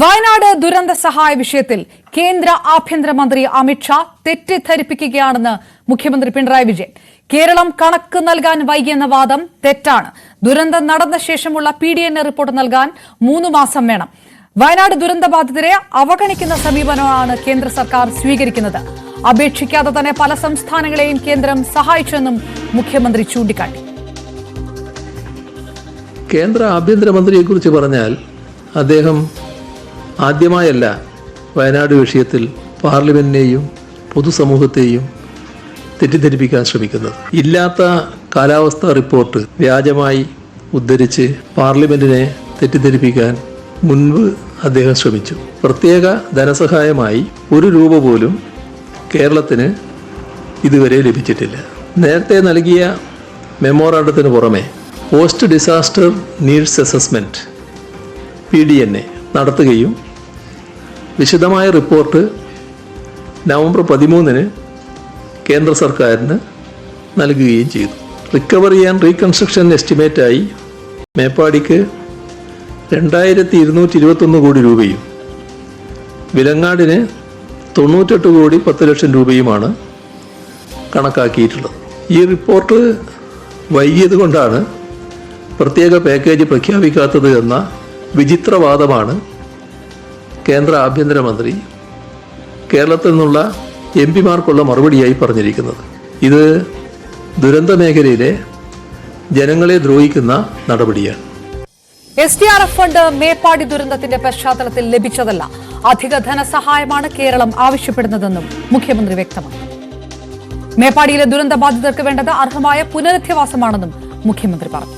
വയനാട് ദുരന്ത സഹായ വിഷയത്തിൽ കേന്ദ്ര ആഭ്യന്തരമന്ത്രി അമിത്ഷാ തെറ്റിദ്ധരിപ്പിക്കുകയാണെന്ന് മുഖ്യമന്ത്രി പിണറായി വിജയൻ. കേരളം കണക്ക് നൽകാൻ വൈകിയെന്ന വാദം തെറ്റാണ്. ദുരന്തം നടന്ന ശേഷമുള്ള PDN റിപ്പോർട്ട് നൽകാൻ 3 മാസം വേണം. വയനാട് ദുരന്തബാധിതരെ അവഗണിക്കുന്ന സമീപനമാണ് കേന്ദ്ര സർക്കാർ സ്വീകരിക്കുന്നത്. അപേക്ഷിക്കാതെ തന്നെ പല സംസ്ഥാനങ്ങളെയും കേന്ദ്രം സഹായിച്ചെന്നും മുഖ്യമന്ത്രി ചൂണ്ടിക്കാട്ടി. കേന്ദ്ര ആഭ്യന്തരമന്ത്രിയെക്കുറിച്ച് പറഞ്ഞാൽ അദ്ദേഹം ആദ്യമായല്ല വയനാട് വിഷയത്തിൽ പാർലമെന്റിനെയും പൊതുസമൂഹത്തെയും തെറ്റിദ്ധരിപ്പിക്കാൻ ശ്രമിക്കുന്നത്. ഇല്ലാത്ത കാലാവസ്ഥാ റിപ്പോർട്ട് വ്യാജമായി ഉദ്ധരിച്ച് പാർലമെന്റിനെ തെറ്റിദ്ധരിപ്പിക്കാൻ മുൻപ് അദ്ദേഹം ശ്രമിച്ചു. പ്രത്യേക ധനസഹായമായി 1 രൂപ പോലും കേരളത്തിന് ഇതുവരെ ലഭിച്ചിട്ടില്ല. നേരത്തെ നൽകിയ മെമ്മോറാണ്ടത്തിന് പുറമെ post disaster needs assessment PDN നടത്തുകയും വിശദമായ റിപ്പോർട്ട് നവംബർ 13 കേന്ദ്ര സർക്കാരിന് നൽകുകയും ചെയ്തു. റിക്കവറി ആൻഡ് റീകൺസ്ട്രക്ഷൻ എസ്റ്റിമേറ്റായി മേപ്പാടിക്ക് 2221 കോടി രൂപയും വിലങ്ങാടിന് 98 കോടി 10 ലക്ഷം രൂപയുമാണ് കണക്കാക്കിയിട്ടുള്ളത്. ഈ റിപ്പോർട്ട് വൈകിയത് കൊണ്ടാണ് പ്രത്യേക പാക്കേജ് പ്രഖ്യാപിക്കാത്തത് എന്ന വിചിത്രവാദമാണ് കേന്ദ്ര ആഭ്യന്തരമന്ത്രി കേരളത്തിൽ നിന്നുള്ള MP-മാർക്കുള്ള മറുപടിയായി പറഞ്ഞിരിക്കുന്നത്. ഇത് ദുരന്ത മേഖലയിലെ ജനങ്ങളെ ദ്രോഹിക്കുന്ന നടപടിയാണ്. SDRF ഫണ്ട് മേപ്പാടി ദുരന്തത്തിന്റെ പശ്ചാത്തലത്തിൽ ലഭിച്ചതല്ല. അധിക ധനസഹായമാണ് കേരളം ആവശ്യപ്പെടുന്നതെന്നും മുഖ്യമന്ത്രി വ്യക്തമാക്കി. മേപ്പാടിയിലെ ദുരന്തബാധിതർക്ക് വേണ്ടത് അർഹമായ പുനരധിവാസമാണെന്നും മുഖ്യമന്ത്രി പറഞ്ഞു.